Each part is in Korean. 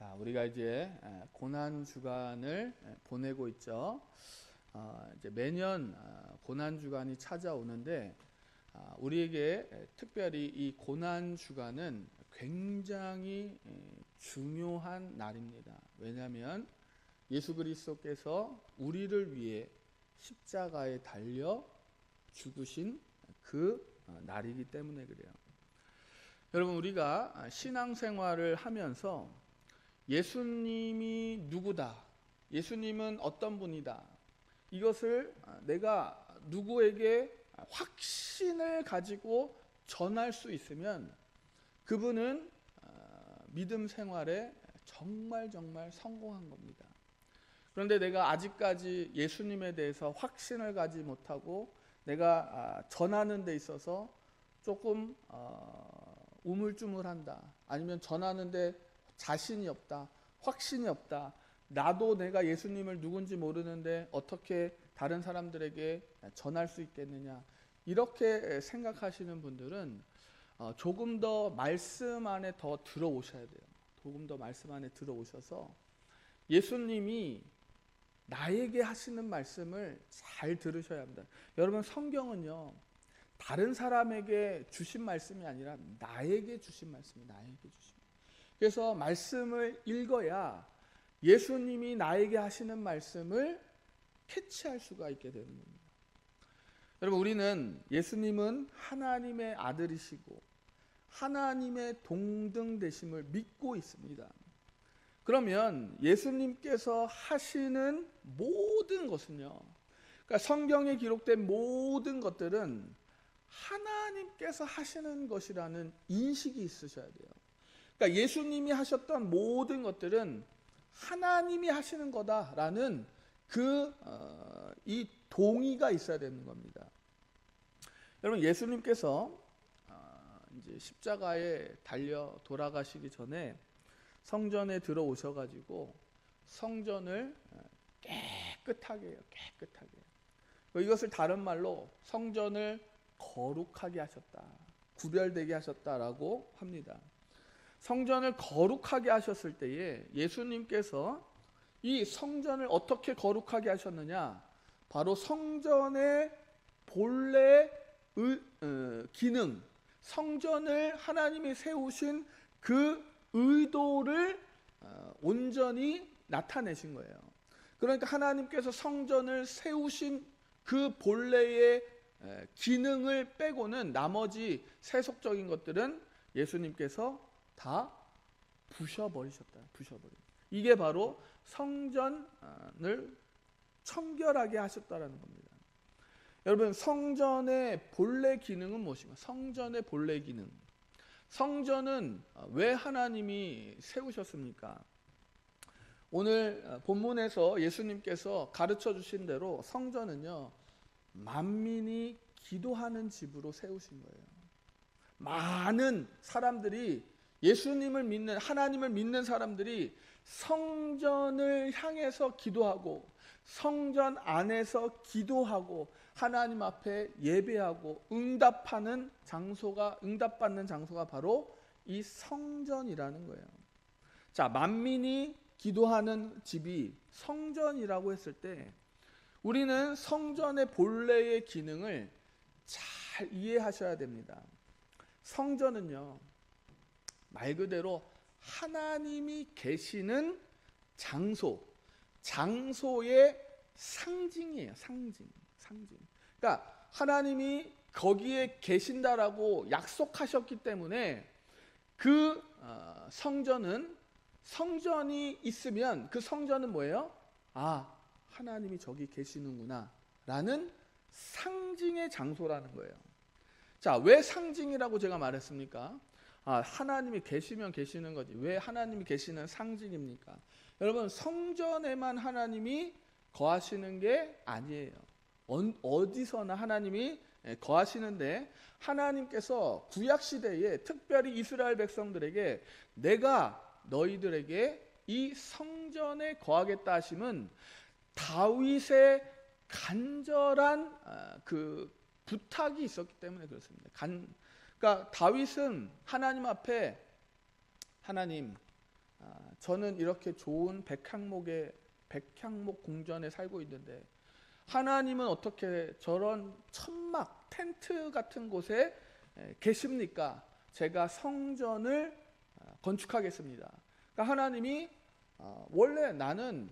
우리가 이제 고난 주간을 보내고 있죠. 이제 매년 고난 주간이 찾아오는데 우리에게 특별히 이 고난 주간은 굉장히 중요한 날입니다. 왜냐하면 예수 그리스도께서 우리를 위해 십자가에 달려 죽으신 그 날이기 때문에 그래요. 여러분, 우리가 신앙생활을 하면서 예수님이 누구다, 예수님은 어떤 분이다, 이것을 내가 누구에게 확신을 가지고 전할 수 있으면 그분은 믿음 생활에 정말 성공한 겁니다. 그런데 내가 아직까지 예수님에 대해서 확신을 가지 못하고 내가 전하는 데 있어서 조금 우물쭈물한다, 아니면 전하는데 자신이 없다, 확신이 없다, 나도 내가 예수님을 누군지 모르는데 어떻게 다른 사람들에게 전할 수 있겠느냐, 이렇게 생각하시는 분들은 조금 더 말씀 안에 더 들어오셔야 돼요. 조금 더 말씀 안에 들어오셔서 예수님이 나에게 하시는 말씀을 잘 들으셔야 합니다. 여러분, 성경은요, 다른 사람에게 주신 말씀이 아니라 나에게 주신 말씀이 나에게 주신. 그래서 말씀을 읽어야 예수님이 나에게 하시는 말씀을 캐치할 수가 있게 되는 겁니다. 여러분, 우리는 예수님은 하나님의 아들이시고 하나님의 동등 되심을 믿고 있습니다. 그러면 예수님께서 하시는 모든 것은요, 그러니까 성경에 기록된 모든 것들은 하나님께서 하시는 것이라는 인식이 있으셔야 돼요. 그러니까 예수님이 하셨던 모든 것들은 하나님이 하시는 거다라는 이 동의가 있어야 되는 겁니다. 여러분, 예수님께서 이제 십자가에 달려 돌아가시기 전에 성전에 들어오셔가지고 성전을 깨끗하게 해요. 깨끗하게. 이것을 다른 말로 성전을 거룩하게 하셨다, 구별되게 하셨다라고 합니다. 성전을 거룩하게 하셨을 때에 예수님께서 이 성전을 어떻게 거룩하게 하셨느냐, 바로 성전의 본래 기능, 성전을 하나님이 세우신 그 의도를 온전히 나타내신 거예요. 그러니까 하나님께서 성전을 세우신 그 본래의 기능을 빼고는 나머지 세속적인 것들은 예수님께서 다 부셔버리셨다. 이게 바로 성전을 청결하게 하셨다라는 겁니다. 여러분, 성전의 본래 기능은 무엇인가? 성전의 본래 기능. 성전은 왜 하나님이 세우셨습니까? 오늘 본문에서 예수님께서 가르쳐 주신 대로 성전은요, 만민이 기도하는 집으로 세우신 거예요. 많은 사람들이, 예수님을 믿는, 하나님을 믿는 사람들이 성전을 향해서 기도하고 성전 안에서 기도하고 하나님 앞에 예배하고 응답받는 장소가 바로 이 성전이라는 거예요. 자, 만민이 기도하는 집이 성전이라고 했을 때 우리는 성전의 본래의 기능을 잘 이해하셔야 됩니다. 성전은요, 말 그대로 하나님이 계시는 장소의 상징이에요. 상징. 그러니까 하나님이 거기에 계신다라고 약속하셨기 때문에 그 성전이 있으면 그 성전은 뭐예요? 하나님이 저기 계시는구나 라는 상징의 장소라는 거예요. 자, 왜 상징이라고 제가 말했습니까? 하나님이 계시면 계시는 거지, 왜 하나님이 계시는 상징입니까? 여러분, 성전에만 하나님이 거하시는 게 아니에요. 어디서나 하나님이 거하시는데, 하나님께서 구약시대에 특별히 이스라엘 백성들에게 내가 너희들에게 이 성전에 거하겠다 하심은 다윗의 간절한 그 부탁이 있었기 때문에 그렇습니다. 그러니까 다윗은 하나님 앞에, 하나님, 저는 이렇게 좋은 백향목 궁전에 살고 있는데 하나님은 어떻게 저런 천막, 텐트 같은 곳에 계십니까? 제가 성전을 건축하겠습니다. 그러니까 하나님이 원래 나는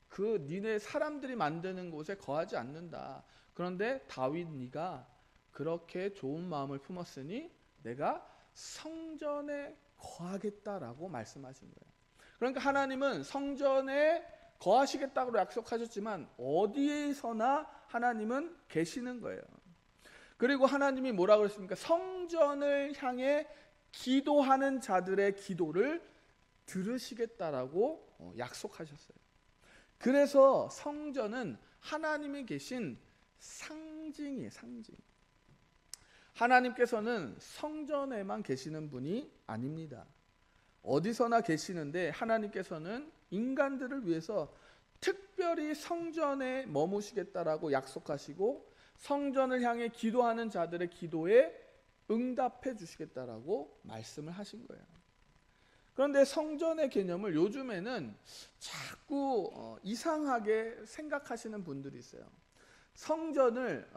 그 니네 사람들이 만드는 곳에 거하지 않는다. 그런데 다윗 네가 그렇게 좋은 마음을 품었으니 내가 성전에 거하겠다라고 말씀하신 거예요. 그러니까 하나님은 성전에 거하시겠다고 약속하셨지만 어디에서나 하나님은 계시는 거예요. 그리고 하나님이 뭐라고 그랬습니까? 성전을 향해 기도하는 자들의 기도를 들으시겠다라고 약속하셨어요. 그래서 성전은 하나님이 계신 상징이에요. 상징. 하나님께서는 성전에만 계시는 분이 아닙니다. 어디서나 계시는데 하나님께서는 인간들을 위해서 특별히 성전에 머무시겠다라고 약속하시고 성전을 향해 기도하는 자들의 기도에 응답해 주시겠다라고 말씀을 하신 거예요. 그런데 성전의 개념을 요즘에는 자꾸 이상하게 생각하시는 분들이 있어요. 성전을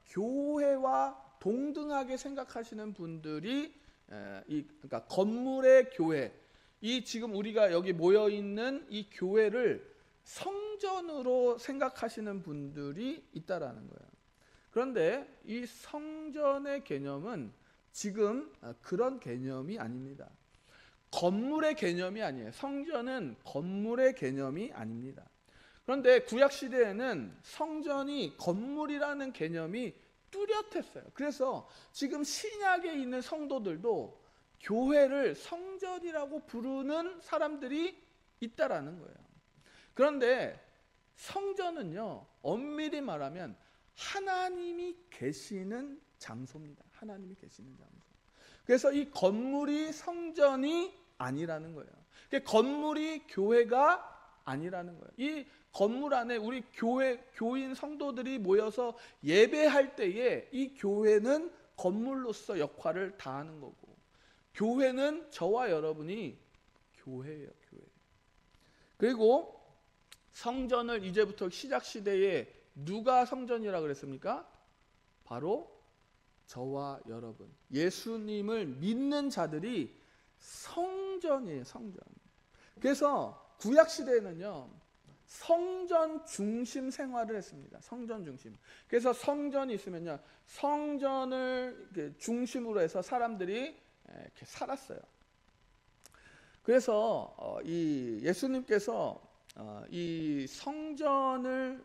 교회와 동등하게 생각하시는 분들이 그러니까 건물의 교회, 이 지금 우리가 여기 모여 있는 이 교회를 성전으로 생각하시는 분들이 있다라는 거예요. 그런데 이 성전의 개념은 지금 그런 개념이 아닙니다. 건물의 개념이 아니에요. 성전은 건물의 개념이 아닙니다. 그런데 구약 시대에는 성전이 건물이라는 개념이 뚜렷했어요. 그래서 지금 신약에 있는 성도들도 교회를 성전이라고 부르는 사람들이 있다라는 거예요. 그런데 성전은요, 엄밀히 말하면 하나님이 계시는 장소입니다. 하나님이 계시는 장소. 그래서 이 건물이 성전이 아니라는 거예요. 건물이 교회가 아니라는 거예요. 이 건물 안에 우리 교인 성도들이 모여서 예배할 때에 이 교회는 건물로서 역할을 다하는 거고, 교회는 저와 여러분이 교회예요. 교회. 그리고 성전을 이제부터 시작 시대에 누가 성전이라고 그랬습니까? 바로 저와 여러분, 예수님을 믿는 자들이 성전이에요. 성전. 그래서 구약 시대에는요, 성전 중심 생활을 했습니다. 성전 중심. 그래서 성전이 있으면요, 성전을 중심으로 해서 사람들이 이렇게 살았어요. 그래서 이 예수님께서 이 성전을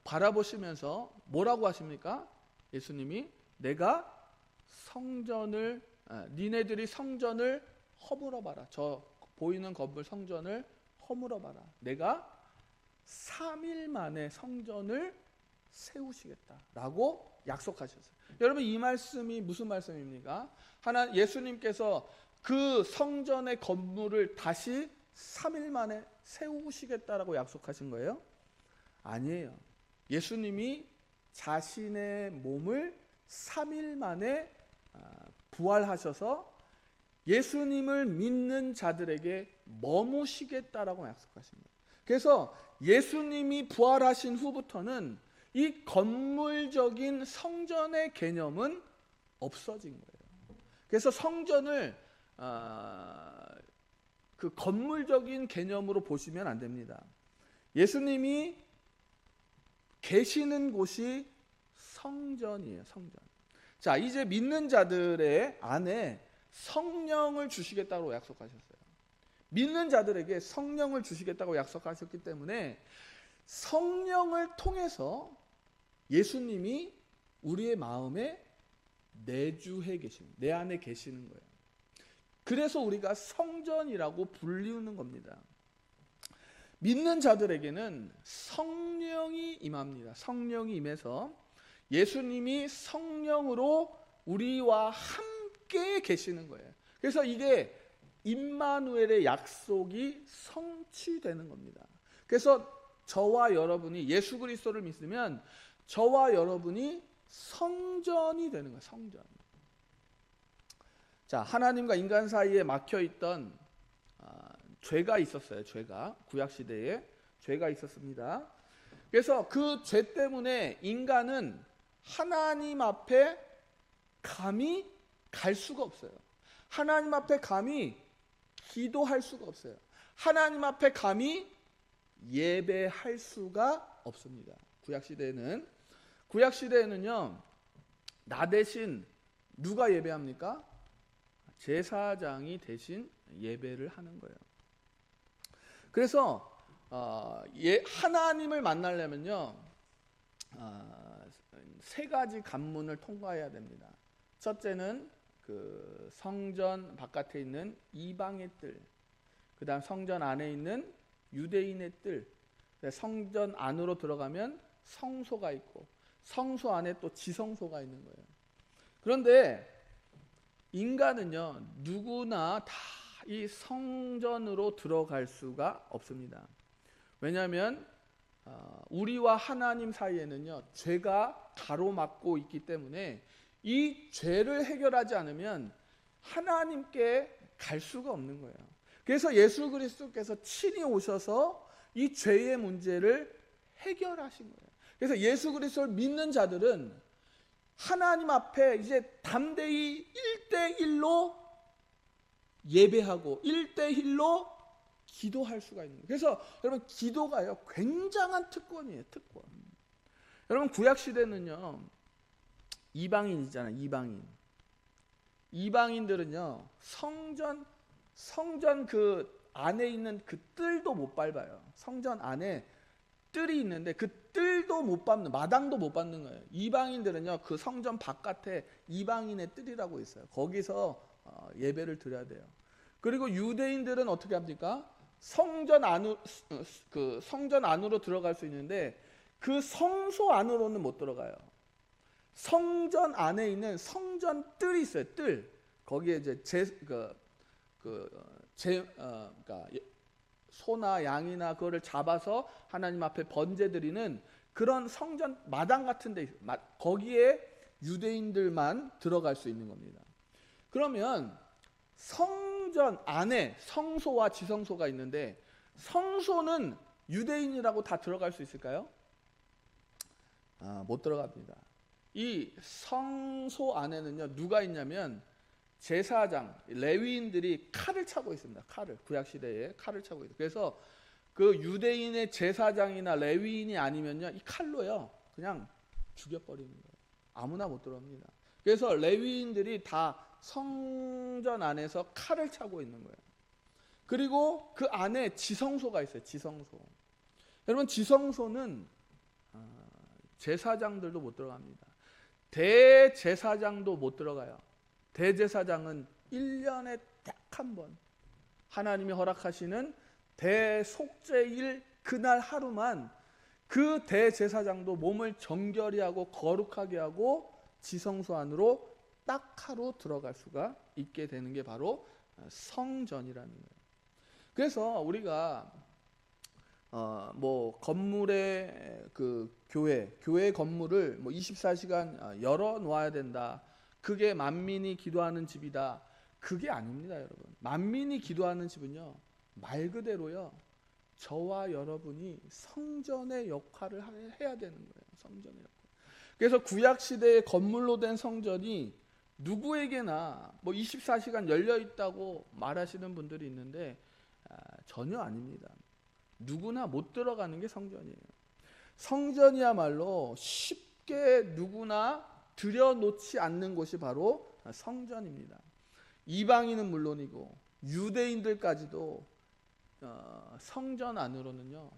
바라보시면서 뭐라고 하십니까? 예수님이 내가 성전을 니네들이 성전을 허물어 봐라. 저 보이는 건물 성전을 허물어 봐라. 내가 3일 만에 성전을 세우시겠다라고 약속하셨어요. 여러분, 이 말씀이 무슨 말씀입니까? 예수님께서 그 성전의 건물을 다시 3일 만에 세우시겠다라고 약속하신 거예요? 아니에요. 예수님이 자신의 몸을 3일 만에 부활하셔서 예수님을 믿는 자들에게 머무시겠다라고 약속하십니다. 그래서 예수님이 부활하신 후부터는 이 건물적인 성전의 개념은 없어진 거예요. 그래서 성전을 그 건물적인 개념으로 보시면 안 됩니다. 예수님이 계시는 곳이 성전이에요. 성전. 자, 이제 믿는 자들의 안에 성령을 주시겠다고 약속하셨어요. 믿는 자들에게 성령을 주시겠다고 약속하셨기 때문에 성령을 통해서 예수님이 우리의 마음에 내주해 계시는, 내 안에 계시는 거예요. 그래서 우리가 성전이라고 불리우는 겁니다. 믿는 자들에게는 성령이 임합니다. 성령이 임해서 예수님이 성령으로 우리와 함께 계시는 거예요. 그래서 이게 임마누엘의 약속이 성취되는 겁니다. 그래서 저와 여러분이 예수 그리스도를 믿으면 저와 여러분이 성전이 되는 거예요. 성전. 자, 하나님과 인간 사이에 막혀 있던 죄가 있었어요. 죄가 구약 시대에 죄가 있었습니다. 그래서 그 죄 때문에 인간은 하나님 앞에 감히 갈 수가 없어요. 하나님 앞에 감히 기도할 수가 없어요. 하나님 앞에 감히 예배할 수가 없습니다. 구약 시대에는요, 나 대신 누가 예배합니까? 제사장이 대신 예배를 하는 거예요. 그래서 하나님을 만나려면요, 세 가지 관문을 통과해야 됩니다. 첫째는 그 성전 바깥에 있는 이방의 뜰, 그 다음 성전 안에 있는 유대인의 뜰, 성전 안으로 들어가면 성소가 있고 성소 안에 또 지성소가 있는 거예요. 그런데 인간은요, 누구나 다 이 성전으로 들어갈 수가 없습니다. 왜냐하면 우리와 하나님 사이에는요, 죄가 가로막고 있기 때문에 이 죄를 해결하지 않으면 하나님께 갈 수가 없는 거예요. 그래서 예수 그리스도께서 친히 오셔서 이 죄의 문제를 해결하신 거예요. 그래서 예수 그리스도를 믿는 자들은 하나님 앞에 이제 담대히 1대1로 예배하고 1대1로 기도할 수가 있는 거예요. 그래서 여러분, 기도가요, 굉장한 특권이에요. 특권. 여러분, 구약 시대는요, 이방인이잖아요. 이방인들은요, 성전 그 안에 있는 그 뜰도 못 밟아요. 성전 안에 뜰이 있는데 그 뜰도 못 밟는, 마당도 못 밟는 거예요. 이방인들은요, 그 성전 바깥에 이방인의 뜰이라고 있어요. 거기서 예배를 드려야 돼요. 그리고 유대인들은 어떻게 합니까? 성전 안으로 들어갈 수 있는데 그 성소 안으로는 못 들어가요. 성전 안에 있는 성전 뜰이 있어요. 뜰. 거기에 이제 그러니까 소나 양이나 그거를 잡아서 하나님 앞에 번제 드리는 그런 성전 마당 같은 데 있어요. 거기에 유대인들만 들어갈 수 있는 겁니다. 그러면 성전 안에 성소와 지성소가 있는데 성소는 유대인이라고 다 들어갈 수 있을까요? 못 들어갑니다. 이 성소 안에는요, 누가 있냐면 제사장, 레위인들이 칼을 차고 있습니다. 구약 시대에 칼을 차고 있어요. 그래서 그 유대인의 제사장이나 레위인이 아니면요, 이 칼로요 그냥 죽여버리는 거예요. 아무나 못 들어옵니다. 그래서 레위인들이 다 성전 안에서 칼을 차고 있는 거예요. 그리고 그 안에 지성소가 있어요. 지성소. 여러분, 지성소는 제사장들도 못 들어갑니다. 대제사장도 못 들어가요. 대제사장은 1년에 딱 한 번 하나님이 허락하시는 대속죄일 그날 하루만 그 대제사장도 몸을 정결히 하고 거룩하게 하고 지성소 안으로 딱 하루 들어갈 수가 있게 되는 게 바로 성전이라는 거예요. 그래서 우리가 뭐 건물의 그 교회 건물을 뭐 24시간 열어 놓아야 된다. 그게 만민이 기도하는 집이다. 그게 아닙니다, 여러분. 만민이 기도하는 집은요, 말 그대로요, 저와 여러분이 성전의 역할을 해야 되는 거예요. 성전의 역할. 그래서 구약 시대의 건물로 된 성전이 누구에게나 뭐 24시간 열려 있다고 말하시는 분들이 있는데 전혀 아닙니다. 누구나 못 들어가는 게 성전이에요. 성전이야말로 쉽게 누구나 들여놓지 않는 곳이 바로 성전입니다. 이방인은 물론이고 유대인들까지도 성전 안으로는요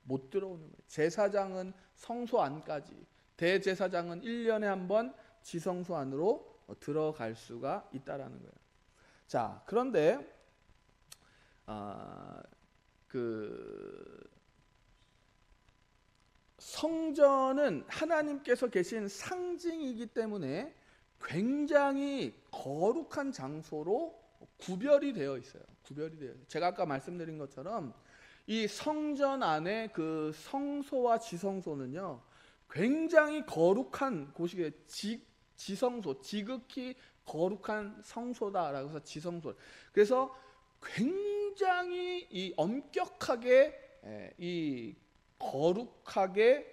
못 들어오는 거예요. 제사장은 성소 안까지, 대제사장은 1년에 한 번 지성소 안으로 들어갈 수가 있다라는 거예요. 자, 그런데 그 성전은 하나님께서 계신 상징이기 때문에 굉장히 거룩한 장소로 구별이 되어 있어요. 제가 아까 말씀드린 것처럼 이 성전 안에 그 성소와 지성소는요 굉장히 거룩한 곳이에요. 지성소, 지극히 거룩한 성소다라고 해서 지성소. 그래서 굉장히 이 엄격하게 이 거룩하게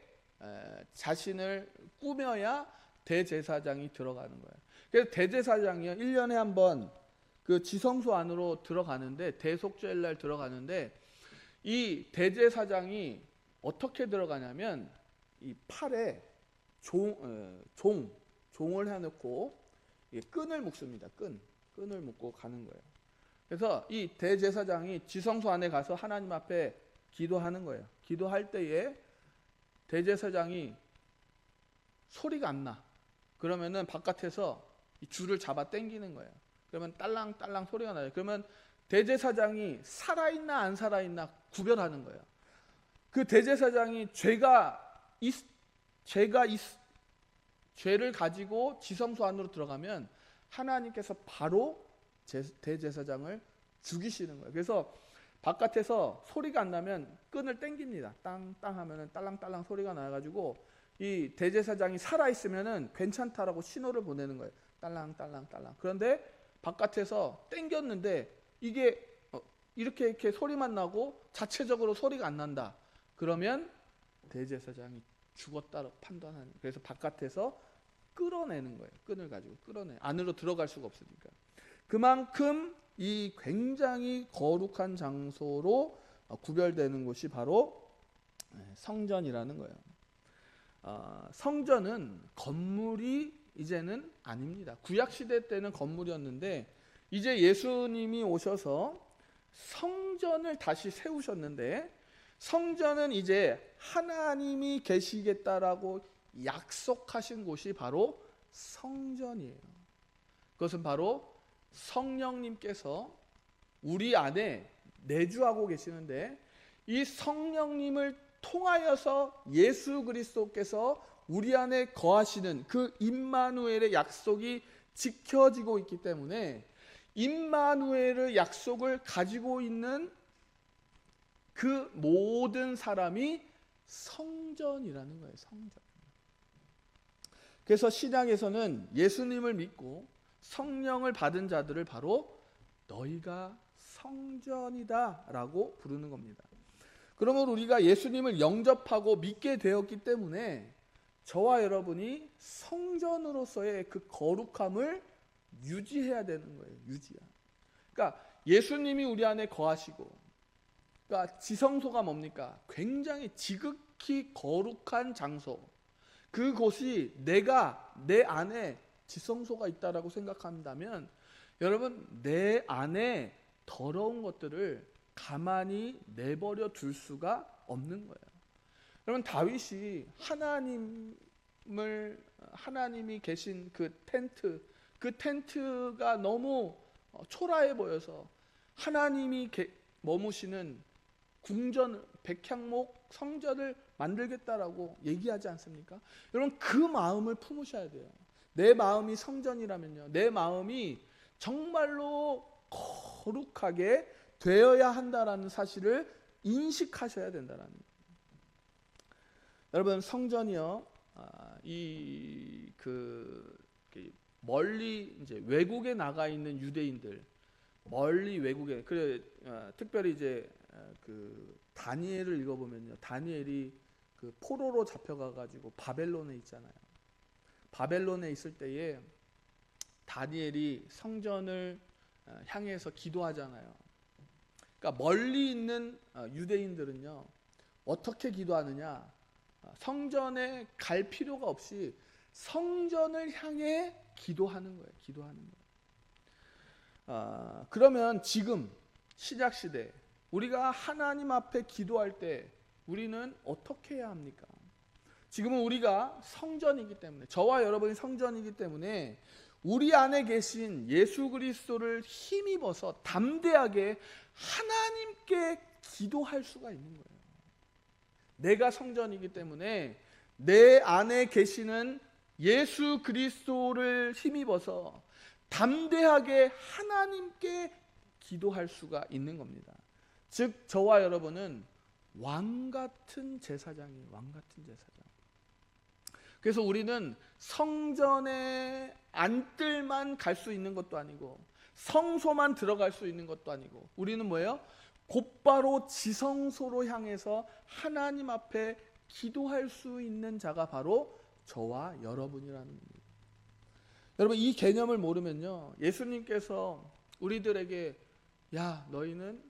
자신을 꾸며야 대제사장이 들어가는 거예요. 그래서 대제사장이요 1년에 한 번 그 지성소 안으로 들어가는데, 대속죄일 날 들어가는데, 이 대제사장이 어떻게 들어가냐면 이 팔에 종을 해놓고 끈을 묶습니다. 끈을 묶고 가는 거예요. 그래서 이 대제사장이 지성소 안에 가서 하나님 앞에 기도하는 거예요. 기도할 때에 대제사장이 소리가 안 나. 그러면은 바깥에서 이 줄을 잡아 당기는 거예요. 그러면 딸랑딸랑 소리가 나요. 그러면 대제사장이 살아있나 안 살아있나 구별하는 거예요. 그 대제사장이 죄를 가지고 지성소 안으로 들어가면 하나님께서 바로 대제사장을 죽이시는 거예요. 그래서 바깥에서 소리가 안 나면 끈을 당깁니다. 땅땅 하면은 딸랑딸랑 소리가 나가지고 이 대제사장이 살아있으면은 괜찮다라고 신호를 보내는 거예요. 딸랑딸랑딸랑. 그런데 바깥에서 당겼는데 이게 이렇게 소리만 나고 자체적으로 소리가 안 난다. 그러면 대제사장이 죽었다고 판단하는 거예요. 그래서 바깥에서 끌어내는 거예요. 끈을 가지고 끌어내. 안으로 들어갈 수가 없으니까. 그만큼 이 굉장히 거룩한 장소로 구별되는 곳이 바로 성전이라는 거예요. 성전은 건물이 이제는 아닙니다. 구약시대 때는 건물이었는데 이제 예수님이 오셔서 성전을 다시 세우셨는데, 성전은 이제 하나님이 계시겠다라고 약속하신 곳이 바로 성전이에요. 그것은 바로 성령님께서 우리 안에 내주하고 계시는데, 이 성령님을 통하여서 예수 그리스도께서 우리 안에 거하시는 그 임마누엘의 약속이 지켜지고 있기 때문에, 임마누엘의 약속을 가지고 있는 그 모든 사람이 성전이라는 거예요. 성전. 그래서 신약에서는 예수님을 믿고 성령을 받은 자들을 바로 너희가 성전이다 라고 부르는 겁니다. 그러면 우리가 예수님을 영접하고 믿게 되었기 때문에 저와 여러분이 성전으로서의 그 거룩함을 유지해야 되는 거예요. 그러니까 예수님이 우리 안에 거하시고, 그러니까 지성소가 뭡니까? 굉장히 지극히 거룩한 장소. 그곳이 내 안에 지성소가 있다라고 생각한다면, 여러분 내 안에 더러운 것들을 가만히 내버려 둘 수가 없는 거예요. 여러분 다윗이 하나님이 계신 그 텐트가 너무 초라해 보여서 하나님이 머무시는 궁전 백향목 성전을 만들겠다라고 얘기하지 않습니까? 여러분 그 마음을 품으셔야 돼요. 내 마음이 성전이라면요, 내 마음이 정말로 거룩하게 되어야 한다라는 사실을 인식하셔야 된다라는 거예요. 여러분 성전이요, 멀리 이제 외국에 나가 있는 유대인들, 멀리 외국에, 특별히 이제 그 다니엘을 읽어보면요, 다니엘이 그 포로로 잡혀가 가지고 바벨론에 있잖아요. 바벨론에 있을 때에 다니엘이 성전을 향해서 기도하잖아요. 그러니까 멀리 있는 유대인들은요 어떻게 기도하느냐, 성전에 갈 필요가 없이 성전을 향해 기도하는 거예요. 그러면 지금 신약 시대 우리가 하나님 앞에 기도할 때 우리는 어떻게 해야 합니까? 지금은 우리가 성전이기 때문에, 저와 여러분이 성전이기 때문에 우리 안에 계신 예수 그리스도를 힘입어서 담대하게 하나님께 기도할 수가 있는 거예요. 내가 성전이기 때문에 내 안에 계시는 예수 그리스도를 힘입어서 담대하게 하나님께 기도할 수가 있는 겁니다. 즉 저와 여러분은 왕같은 제사장이에요. 왕같은 제사장. 그래서 우리는 성전에 안뜰만 갈 수 있는 것도 아니고 성소만 들어갈 수 있는 것도 아니고 우리는 뭐예요? 곧바로 지성소로 향해서 하나님 앞에 기도할 수 있는 자가 바로 저와 여러분이라는 겁니다. 여러분, 이 개념을 모르면요, 예수님께서 우리들에게 야, 너희는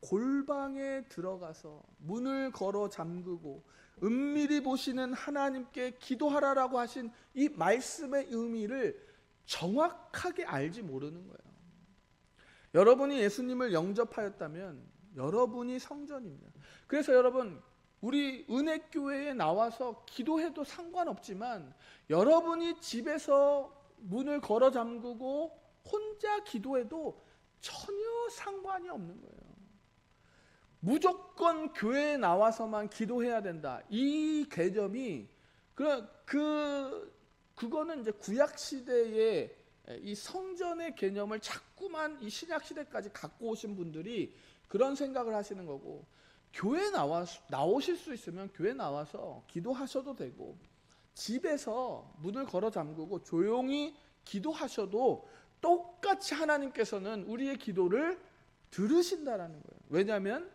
골방에 들어가서 문을 걸어 잠그고 은밀히 보시는 하나님께 기도하라라고 하신 이 말씀의 의미를 정확하게 알지 모르는 거예요. 여러분이 예수님을 영접하였다면 여러분이 성전입니다. 그래서 여러분, 우리 은혜교회에 나와서 기도해도 상관없지만 여러분이 집에서 문을 걸어 잠그고 혼자 기도해도 전혀 상관이 없는 거예요. 무조건 교회에 나와서만 기도해야 된다. 이 개념이 그거는 이제 구약 시대의 이 성전의 개념을 자꾸만 이 신약 시대까지 갖고 오신 분들이 그런 생각을 하시는 거고, 교회 나오실 수 있으면 교회 나와서 기도하셔도 되고 집에서 문을 걸어 잠그고 조용히 기도하셔도 똑같이 하나님께서는 우리의 기도를 들으신다라는 거예요. 왜냐하면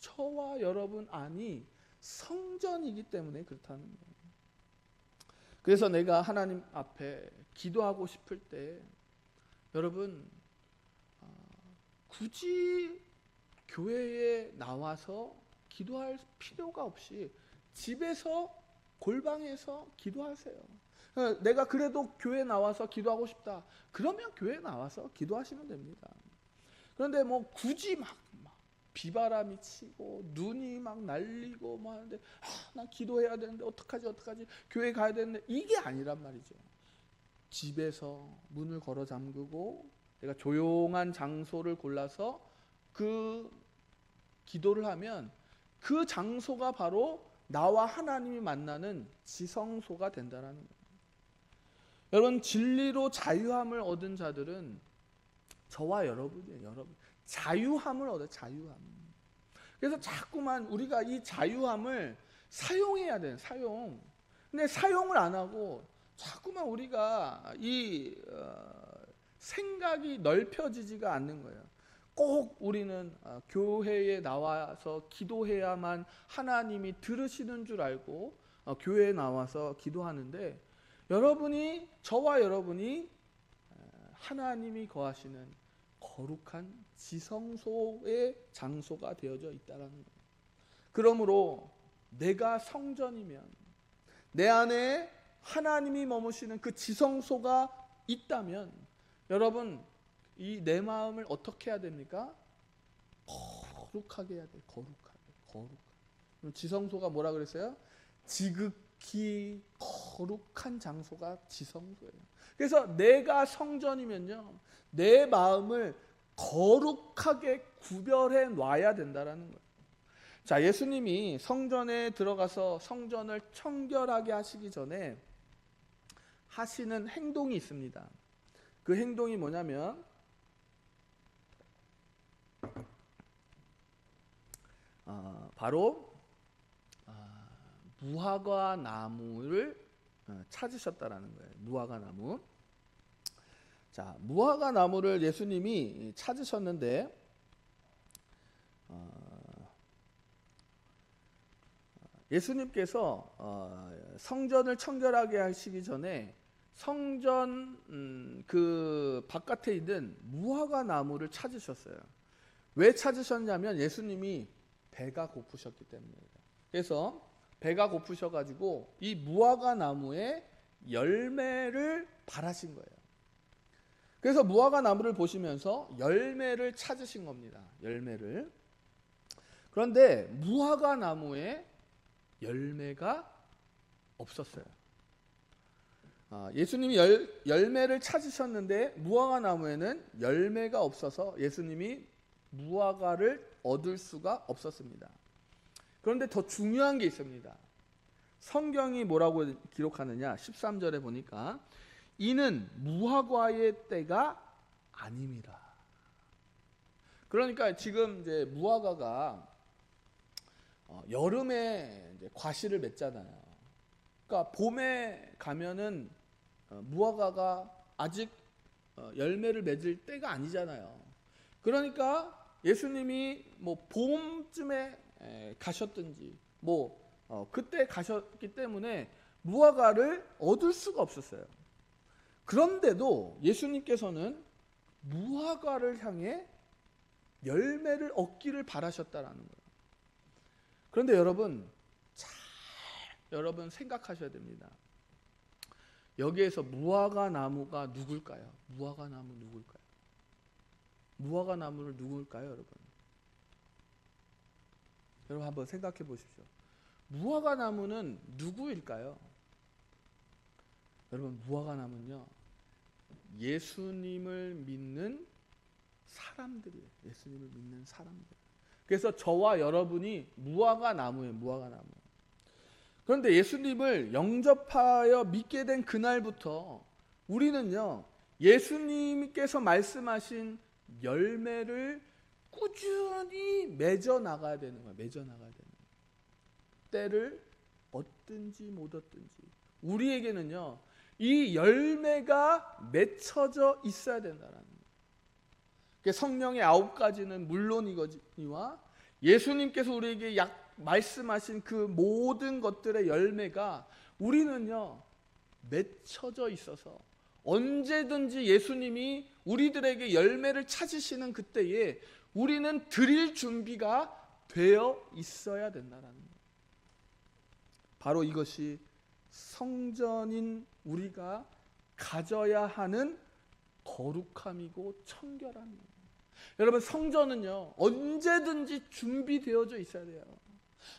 저와 여러분 안이 성전이기 때문에 그렇다는 거예요. 그래서 내가 하나님 앞에 기도하고 싶을 때 여러분, 굳이 교회에 나와서 기도할 필요가 없이 집에서 골방에서 기도하세요. 내가 그래도 교회 나와서 기도하고 싶다. 그러면 교회 나와서 기도하시면 됩니다. 그런데 뭐 굳이 막 비바람이 치고 눈이 막 날리고 뭐 하는데 나 기도해야 되는데 어떡하지 교회 가야 되는데 이게 아니란 말이죠. 집에서 문을 걸어 잠그고 내가 조용한 장소를 골라서 그 기도를 하면 그 장소가 바로 나와 하나님이 만나는 지성소가 된다는 거예요. 여러분, 진리로 자유함을 얻은 자들은 저와 여러분이에요. 여러분, 자유함을 얻어요. 자유함. 그래서 자꾸만 우리가 이 자유함을 사용해야 돼요. 사용. 근데 사용을 안 하고 자꾸만 우리가 이 생각이 넓혀지지가 않는 거예요. 꼭 우리는 교회에 나와서 기도해야만 하나님이 들으시는 줄 알고 교회에 나와서 기도하는데, 저와 여러분이 하나님이 거하시는 거룩한 지성소의 장소가 되어져 있다는 거예요. 그러므로 내가 성전이면 내 안에 하나님이 머무시는 그 지성소가 있다면 여러분, 이 내 마음을 어떻게 해야 됩니까? 거룩하게 해야 돼요. 거룩하게. 지성소가 뭐라 그랬어요? 지극히 거룩한 장소가 지성소예요. 그래서 내가 성전이면요, 내 마음을 거룩하게 구별해 놔야 된다라는 거예요. 자, 예수님이 성전에 들어가서 성전을 청결하게 하시기 전에 하시는 행동이 있습니다. 그 행동이 뭐냐면 바로 무화과 나무를 찾으셨다라는 거예요. 무화과 나무. 자, 무화과 나무를 예수님이 찾으셨는데 예수님께서 성전을 청결하게 하시기 전에 성전 그 바깥에 있는 무화과 나무를 찾으셨어요. 왜 찾으셨냐면 예수님이 배가 고프셨기 때문이에요. 그래서 배가 고프셔가지고 이 무화과 나무에 열매를 바라신 거예요. 그래서 무화과 나무를 보시면서 열매를 찾으신 겁니다. 열매를. 그런데 무화과 나무에 열매가 없었어요. 예수님이 열매를 찾으셨는데 무화과 나무에는 열매가 없어서 예수님이 무화과를 얻을 수가 없었습니다. 그런데 더 중요한 게 있습니다. 성경이 뭐라고 기록하느냐? 13절에 보니까 이는 무화과의 때가 아닙니다. 그러니까 지금 이제 무화과가 여름에 이제 과실을 맺잖아요. 그러니까 봄에 가면은 무화과가 아직 열매를 맺을 때가 아니잖아요. 그러니까 예수님이 뭐 봄쯤에 가셨든지 그때 가셨기 때문에 무화과를 얻을 수가 없었어요. 그런데도 예수님께서는 무화과를 향해 열매를 얻기를 바라셨다라는 거예요. 그런데 여러분 생각하셔야 됩니다. 여기에서 무화과 나무가 누굴까요? 무화과 나무 누굴까요? 무화과 나무를 누굴까요, 여러분? 여러분 한번 생각해 보십시오. 무화과 나무는 누구일까요? 여러분, 무화과 나무는요, 예수님을 믿는 사람들이에요. 예수님을 믿는 사람들. 그래서 저와 여러분이 무화과 나무예요. 무화과 나무. 그런데 예수님을 영접하여 믿게 된 그날부터 우리는요, 예수님께서 말씀하신 열매를 꾸준히 맺어 나가야 되는 거예요. 맺어 나가야 되는 거예요. 때를 얻든지 못 얻든지 우리에게는요, 이 열매가 맺혀져 있어야 된다는 거예요. 성령의 9가지는 물론이거니와 예수님께서 우리에게 말씀하신 그 모든 것들의 열매가 우리는요, 맺혀져 있어서 언제든지 예수님이 우리들에게 열매를 찾으시는 그때에 우리는 드릴 준비가 되어 있어야 된다는 거예요. 바로 이것이 성전인 우리가 가져야 하는 거룩함이고 청결함이에요. 여러분, 성전은요, 언제든지 준비되어져 있어야 돼요.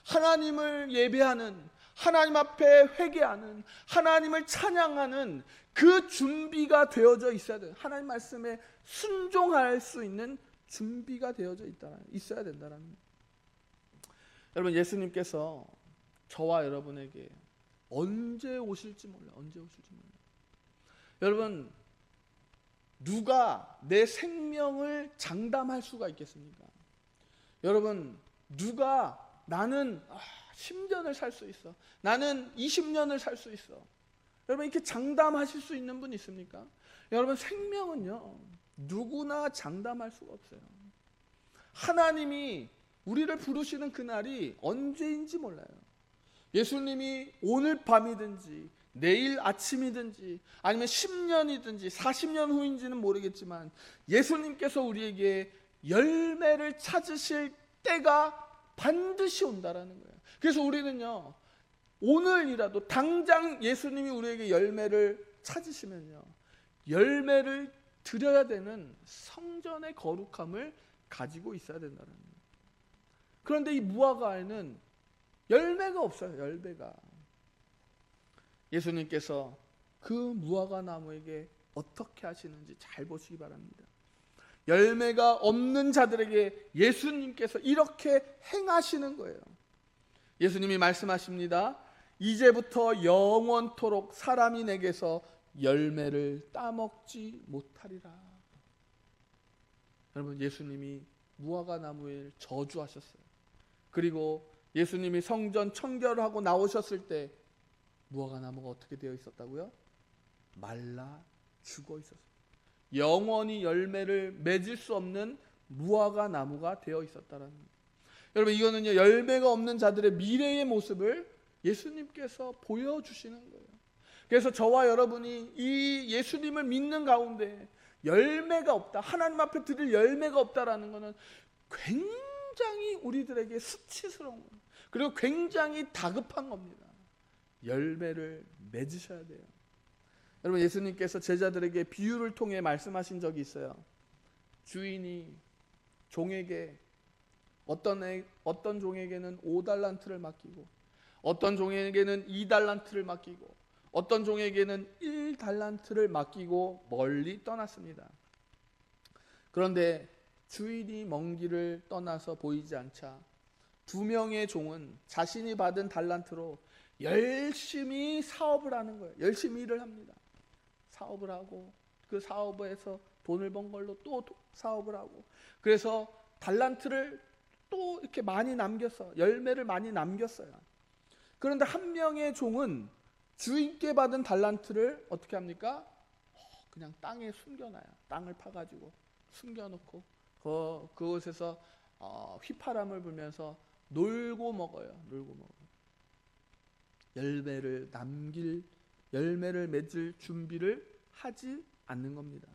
하나님을 예배하는, 하나님 앞에 회개하는, 하나님을 찬양하는 그 준비가 되어져 있어야 돼요. 하나님 말씀에 순종할 수 있는 준비가 되어져 있어야 된다는 거예요. 여러분, 예수님께서 저와 여러분에게 언제 오실지 몰라요. 언제 오실지 몰라요. 여러분, 누가 내 생명을 장담할 수가 있겠습니까? 여러분, 누가 나는 10년을 살 수 있어, 나는 20년을 살 수 있어, 여러분 이렇게 장담하실 수 있는 분 있습니까? 여러분, 생명은요, 누구나 장담할 수가 없어요. 하나님이 우리를 부르시는 그날이 언제인지 몰라요. 예수님이 오늘 밤이든지 내일 아침이든지 아니면 10년이든지 40년 후인지는 모르겠지만 예수님께서 우리에게 열매를 찾으실 때가 반드시 온다라는 거예요. 그래서 우리는요, 오늘이라도 당장 예수님이 우리에게 열매를 찾으시면요, 열매를 드려야 되는 성전의 거룩함을 가지고 있어야 된다는 거예요. 그런데 이 무화과에는 열매가 없어요. 열매가. 예수님께서 그 무화과 나무에게 어떻게 하시는지 잘 보시기 바랍니다. 열매가 없는 자들에게 예수님께서 이렇게 행하시는 거예요. 예수님이 말씀하십니다. 이제부터 영원토록 사람이 내게서 열매를 따먹지 못하리라. 여러분, 예수님이 무화과 나무를 저주하셨어요. 그리고 예수님이 성전 청결을 하고 나오셨을 때 무화과 나무가 어떻게 되어 있었다고요? 말라 죽어 있었어요. 영원히 열매를 맺을 수 없는 무화과 나무가 되어 있었다는 거예요. 여러분, 이거는요, 열매가 없는 자들의 미래의 모습을 예수님께서 보여주시는 거예요. 그래서 저와 여러분이 이 예수님을 믿는 가운데 열매가 없다, 하나님 앞에 드릴 열매가 없다라는 것은 굉장히 우리들에게 수치스러운 거예요. 그리고 굉장히 다급한 겁니다. 열매를 맺으셔야 돼요. 여러분, 예수님께서 제자들에게 비유를 통해 말씀하신 적이 있어요. 주인이 종에게 어떤 종에게는 5달란트를 맡기고 어떤 종에게는 2달란트를 맡기고 어떤 종에게는 1달란트를 맡기고 멀리 떠났습니다. 그런데 주인이 먼 길을 떠나서 보이지 않자 2명의 종은 자신이 받은 달란트로 열심히 사업을 하는 거예요. 열심히 일을 합니다. 사업을 하고 그 사업에서 돈을 번 걸로 또 사업을 하고, 그래서 달란트를 또 이렇게 많이 남겼어. 열매를 많이 남겼어요. 그런데 한 명의 종은 주인께 받은 달란트를 어떻게 합니까? 그냥 땅에 숨겨놔요. 땅을 파가지고 숨겨놓고 그곳에서 휘파람을 불면서 놀고 먹어요. 놀고 먹어요. 열매를 맺을 준비를 하지 않는 겁니다.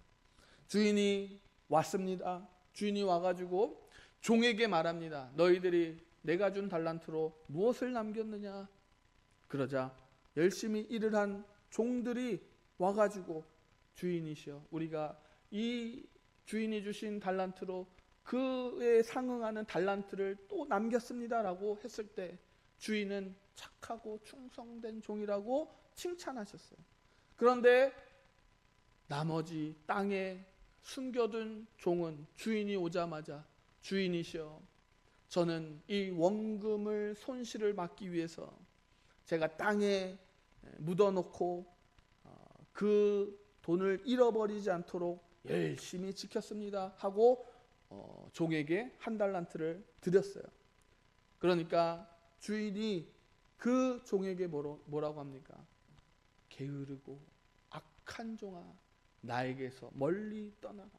주인이 왔습니다. 주인이 와가지고 종에게 말합니다. 너희들이 내가 준 달란트로 무엇을 남겼느냐? 그러자 열심히 일을 한 종들이 와가지고 주인이시여, 우리가 이 주인이 주신 달란트로 그에 상응하는 달란트를 또 남겼습니다라고 했을 때 주인은 착하고 충성된 종이라고 칭찬하셨어요. 그런데 나머지 땅에 숨겨둔 종은 주인이 오자마자 주인이시여, 저는 이 원금을 손실을 막기 위해서 제가 땅에 묻어놓고 그 돈을 잃어버리지 않도록 열심히 지켰습니다 하고 종에게 한 달란트를 드렸어요. 그러니까 주인이 그 종에게 뭐라고 합니까? 게으르고 악한 종아, 나에게서 멀리 떠나가.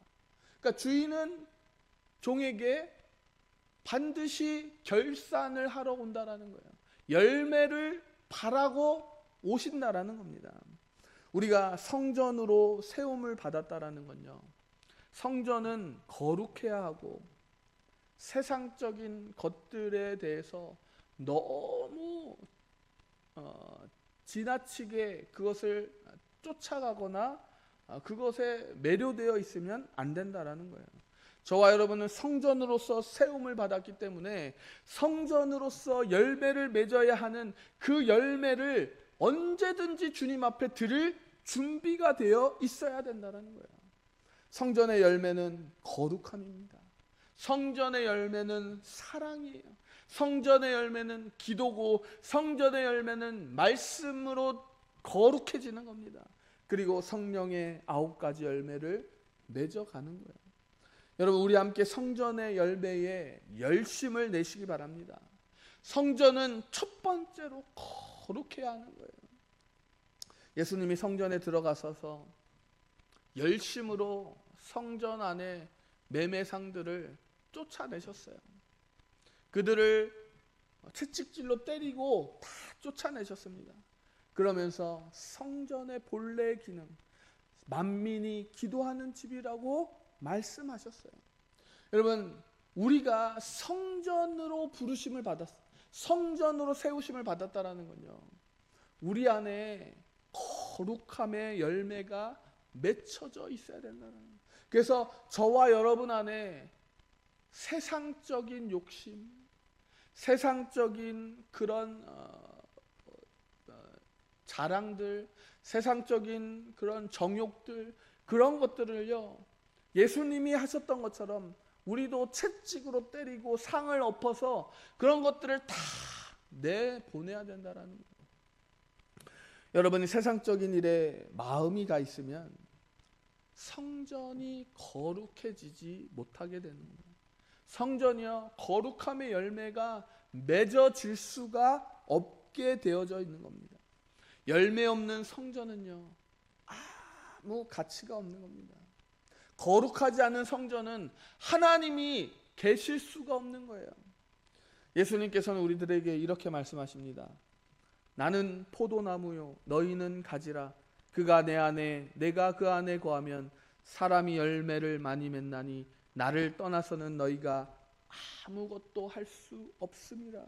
그러니까 주인은 종에게 반드시 결산을 하러 온다라는 거예요. 열매를 바라고 오신다라는 겁니다. 우리가 성전으로 세움을 받았다라는 건요, 성전은 거룩해야 하고 세상적인 것들에 대해서 너무 지나치게 그것을 쫓아가거나 그것에 매료되어 있으면 안 된다라는 거예요. 저와 여러분은 성전으로서 세움을 받았기 때문에 성전으로서 열매를 맺어야 하는 그 열매를 언제든지 주님 앞에 드릴 준비가 되어 있어야 된다는 거예요. 성전의 열매는 거룩함입니다. 성전의 열매는 사랑이에요. 성전의 열매는 기도고 성전의 열매는 말씀으로 거룩해지는 겁니다. 그리고 성령의 9가지 열매를 맺어가는 거예요. 여러분, 우리 함께 성전의 열매에 열심을 내시기 바랍니다. 성전은 첫 번째로 거룩해야 하는 거예요. 예수님이 성전에 들어가셔서 열심으로 성전 안에 매매상들을 쫓아내셨어요. 그들을 채찍질로 때리고 다 쫓아내셨습니다. 그러면서 성전의 본래 기능, 만민이 기도하는 집이라고 말씀하셨어요. 여러분, 우리가 성전으로 부르심을 받았어요. 성전으로 세우심을 받았다라는 건요, 우리 안에 거룩함의 열매가 맺혀져 있어야 된다는 거예요. 그래서 저와 여러분 안에 세상적인 욕심, 세상적인 그런 자랑들, 세상적인 그런 정욕들, 그런 것들을요, 예수님이 하셨던 것처럼 우리도 채찍으로 때리고 상을 엎어서 그런 것들을 다 내보내야 된다라는 거예요. 여러분이 세상적인 일에 마음이 가 있으면 성전이 거룩해지지 못하게 되는 거예요. 성전이요, 거룩함의 열매가 맺어질 수가 없게 되어져 있는 겁니다. 열매 없는 성전은요, 아무 가치가 없는 겁니다. 거룩하지 않은 성전은 하나님이 계실 수가 없는 거예요. 예수님께서는 우리들에게 이렇게 말씀하십니다. 나는 포도나무요, 너희는 가지라. 그가 내 안에, 내가 그 안에 거하면 사람이 열매를 많이 맺나니 나를 떠나서는 너희가 아무것도 할 수 없습니다.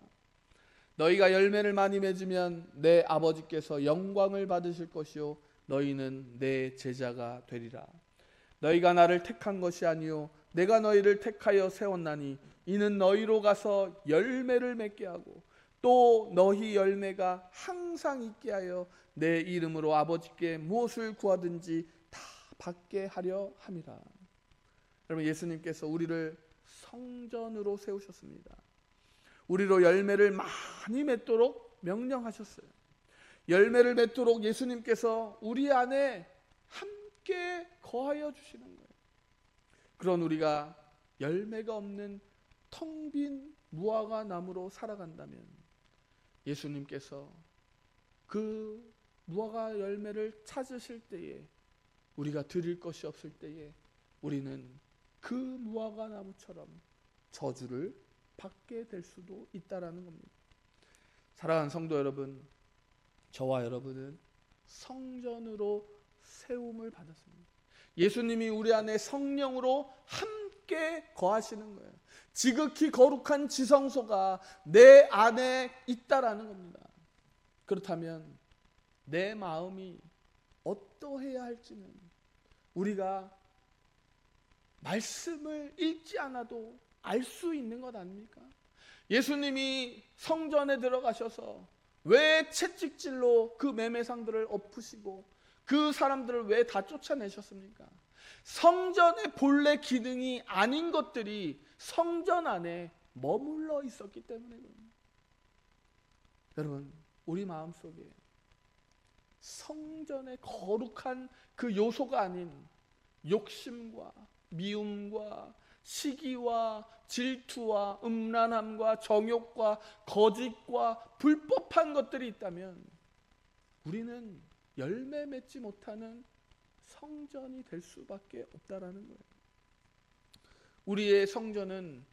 너희가 열매를 많이 맺으면 내 아버지께서 영광을 받으실 것이요 너희는 내 제자가 되리라. 너희가 나를 택한 것이 아니요 내가 너희를 택하여 세웠나니 이는 너희로 가서 열매를 맺게 하고 또 너희 열매가 항상 있게 하여 내 이름으로 아버지께 무엇을 구하든지 다 받게 하려 함이라. 여러분, 예수님께서 우리를 성전으로 세우셨습니다. 우리로 열매를 많이 맺도록 명령하셨어요. 열매를 맺도록 예수님께서 우리 안에 함께 거하여 주시는 거예요. 그런 우리가 열매가 없는 텅 빈 무화과 나무로 살아간다면 예수님께서 그 무화과 열매를 찾으실 때에, 우리가 드릴 것이 없을 때에 우리는 그 무화과 나무처럼 저주를 받게 될 수도 있다라는 겁니다. 사랑하는 성도 여러분, 저와 여러분은 성전으로 세움을 받았습니다. 예수님이 우리 안에 성령으로 함께 거하시는 거예요. 지극히 거룩한 지성소가 내 안에 있다라는 겁니다. 그렇다면 내 마음이 어떠해야 할지는 우리가 말씀을 읽지 않아도 알 수 있는 것 아닙니까? 예수님이 성전에 들어가셔서 왜 채찍질로 그 매매상들을 엎으시고 그 사람들을 왜 다 쫓아내셨습니까? 성전의 본래 기능이 아닌 것들이 성전 안에 머물러 있었기 때문에 그렇습니다. 여러분, 우리 마음속에 성전의 거룩한 그 요소가 아닌 욕심과 미움과 시기와 질투와 음란함과 정욕과 거짓과 불법한 것들이 있다면 우리는 열매 맺지 못하는 성전이 될 수밖에 없다라는 거예요. 우리의 성전은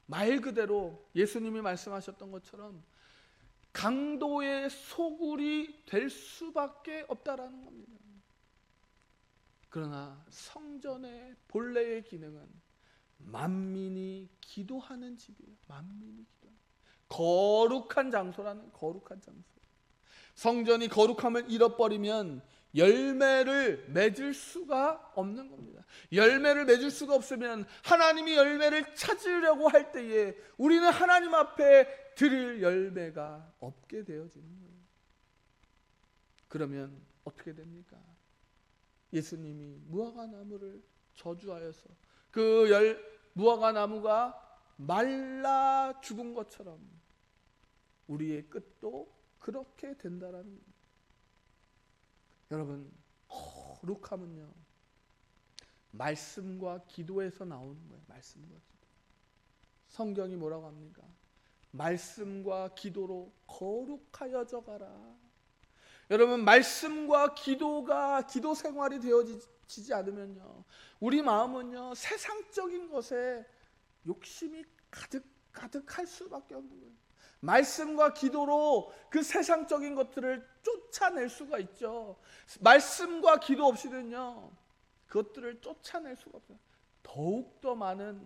말 그대로 예수님이 말씀하셨던 것처럼 강도의 소굴이 될 수밖에 없다라는 겁니다. 그러나 성전의 본래의 기능은 만민이 기도하는 집이에요. 만민이 기도하는 거룩한 장소라는 거룩한 장소. 성전이 거룩함을 잃어버리면 열매를 맺을 수가 없는 겁니다. 열매를 맺을 수가 없으면 하나님이 열매를 찾으려고 할 때에 우리는 하나님 앞에 드릴 열매가 없게 되어지는 거예요. 그러면 어떻게 됩니까? 예수님이 무화과 나무를 저주하여서 그 무화과 나무가 말라 죽은 것처럼 우리의 끝도 그렇게 된다라는 겁니다. 여러분, 거룩함은요 말씀과 기도에서 나오는 거예요. 말씀과 기도. 성경이 뭐라고 합니까? 말씀과 기도로 거룩하여져 가라. 여러분, 말씀과 기도가 기도 생활이 되어지지 않으면요 우리 마음은요 세상적인 것에 욕심이 가득할 수밖에 없는 거예요. 말씀과 기도로 그 세상적인 것들을 쫓아낼 수가 있죠. 말씀과 기도 없이는요 그것들을 쫓아낼 수가 없어요. 더욱더 많은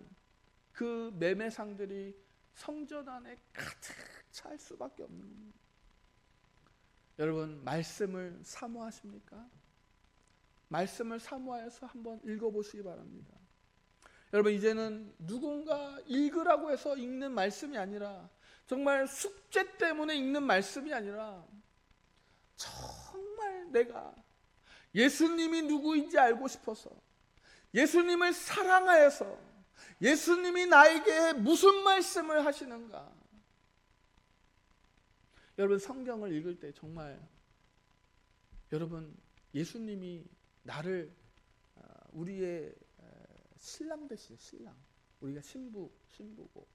그 매매상들이 성전 안에 가득 찰 수밖에 없는 겁니다. 여러분, 말씀을 사모하십니까? 말씀을 사모하여서 한번 읽어보시기 바랍니다. 여러분, 이제는 누군가 읽으라고 해서 읽는 말씀이 아니라 정말 숙제 때문에 읽는 말씀이 아니라 정말 내가 예수님이 누구인지 알고 싶어서 예수님을 사랑하여서 예수님이 나에게 무슨 말씀을 하시는가. 여러분, 성경을 읽을 때 정말 여러분 예수님이 나를 우리의 신랑 되시죠. 신랑. 우리가 신부고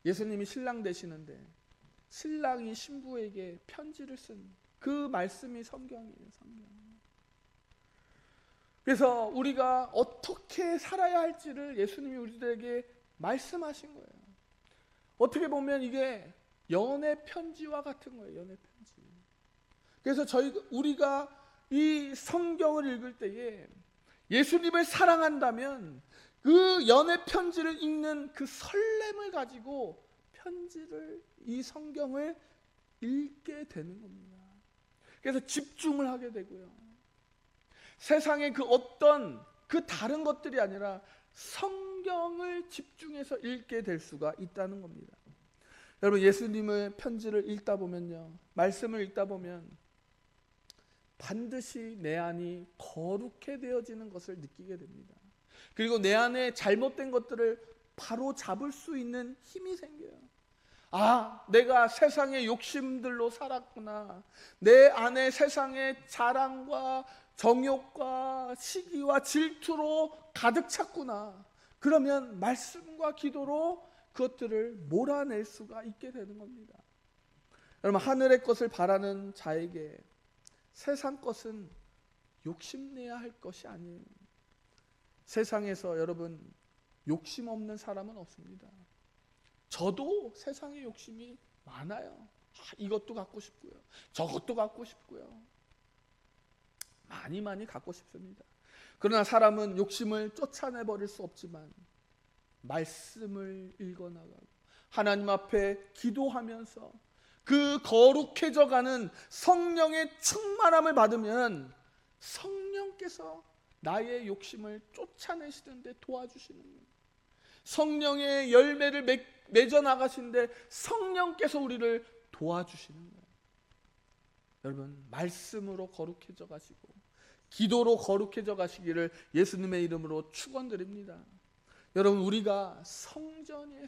예수님이 신랑 되시는데 신랑이 신부에게 편지를 쓴 그 말씀이 성경이에요. 성경. 그래서 우리가 어떻게 살아야 할지를 예수님이 우리들에게 말씀하신 거예요. 어떻게 보면 이게 연애 편지와 같은 거예요. 연애 편지. 그래서 우리가 이 성경을 읽을 때에 예수님을 사랑한다면 그 연애 편지를 읽는 그 설렘을 가지고 이 성경을 읽게 되는 겁니다. 그래서 집중을 하게 되고요. 세상의 그 어떤 그 다른 것들이 아니라 성경을 집중해서 읽게 될 수가 있다는 겁니다. 여러분, 예수님의 편지를 읽다 보면요, 말씀을 읽다 보면 반드시 내 안이 거룩해 되어지는 것을 느끼게 됩니다. 그리고 내 안에 잘못된 것들을 바로 잡을 수 있는 힘이 생겨요. 아, 내가 세상의 욕심들로 살았구나. 내 안에 세상의 자랑과 정욕과 시기와 질투로 가득 찼구나. 그러면 말씀과 기도로 그것들을 몰아낼 수가 있게 되는 겁니다. 여러분, 하늘의 것을 바라는 자에게 세상 것은 욕심내야 할 것이 아니에요. 세상에서 여러분 욕심 없는 사람은 없습니다. 저도 세상에 욕심이 많아요. 이것도 갖고 싶고요. 저것도 갖고 싶고요. 많이 갖고 싶습니다. 그러나 사람은 욕심을 쫓아내버릴 수 없지만 말씀을 읽어나가고 하나님 앞에 기도하면서 그 거룩해져가는 성령의 충만함을 받으면 성령께서 나의 욕심을 쫓아내시는데 도와주시는 거예요. 성령의 열매를 맺어 나가시는데 성령께서 우리를 도와주시는 거예요. 여러분, 말씀으로 거룩해져 가시고 기도로 거룩해져 가시기를 예수님의 이름으로 축원드립니다. 여러분, 우리가 성전이에요.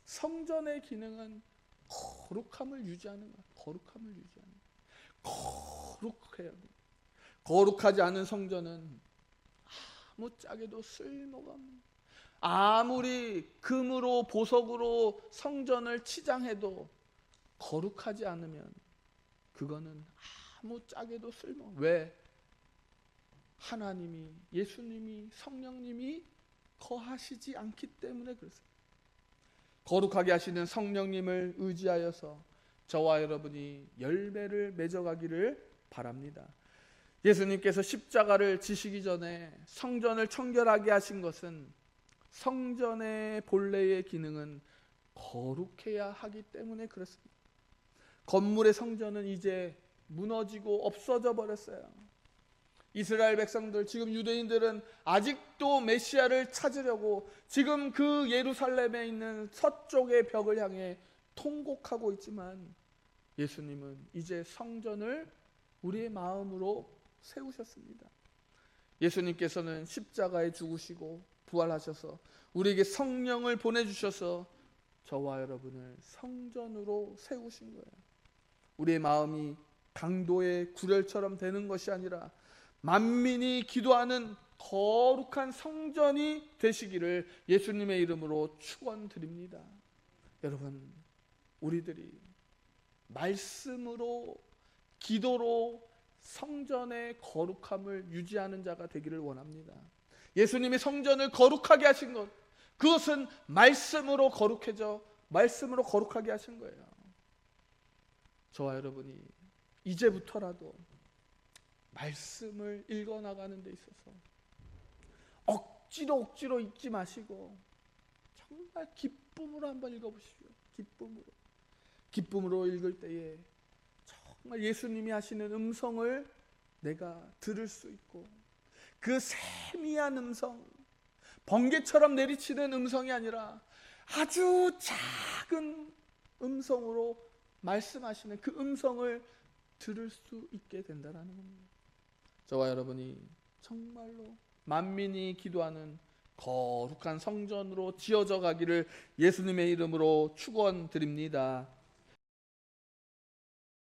성전의 기능은 거룩함을 유지하는 거예요. 거룩함을 유지하는 거예요. 거룩해야 돼요. 거룩하지 않은 성전은 아무짝에도 쓸모가 없는, 아무리 금으로 보석으로 성전을 치장해도 거룩하지 않으면 그거는 아무짝에도 쓸모. 왜? 하나님이, 예수님이, 성령님이 거하시지 않기 때문에 그렇습니다. 거룩하게 하시는 성령님을 의지하여서 저와 여러분이 열매를 맺어가기를 바랍니다. 예수님께서 십자가를 지시기 전에 성전을 청결하게 하신 것은 성전의 본래의 기능은 거룩해야 하기 때문에 그렇습니다. 건물의 성전은 이제 무너지고 없어져 버렸어요. 이스라엘 백성들, 지금 유대인들은 아직도 메시아를 찾으려고 지금 그 예루살렘에 있는 서쪽의 벽을 향해 통곡하고 있지만 예수님은 이제 성전을 우리의 마음으로 세우셨습니다. 예수님께서는 십자가에 죽으시고 부활하셔서 우리에게 성령을 보내주셔서 저와 여러분을 성전으로 세우신 거예요. 우리의 마음이 강도의 구렬처럼 되는 것이 아니라 만민이 기도하는 거룩한 성전이 되시기를 예수님의 이름으로 축원드립니다. 여러분, 우리들이 말씀으로 기도로 성전의 거룩함을 유지하는 자가 되기를 원합니다. 예수님이 성전을 거룩하게 하신 것, 그것은 말씀으로 거룩하게 하신 거예요. 저와 여러분이 이제부터라도 말씀을 읽어나가는 데 있어서 억지로 읽지 마시고 정말 기쁨으로 한번 읽어보십시오. 기쁨으로 읽을 때에 정말 예수님이 하시는 음성을 내가 들을 수 있고, 그 세미한 음성, 번개처럼 내리치는 음성이 아니라 아주 작은 음성으로 말씀하시는 그 음성을 들을 수 있게 된다는 겁니다. 저와 여러분이 정말로 만민이 기도하는 거룩한 성전으로 지어져 가기를 예수님의 이름으로 축원드립니다.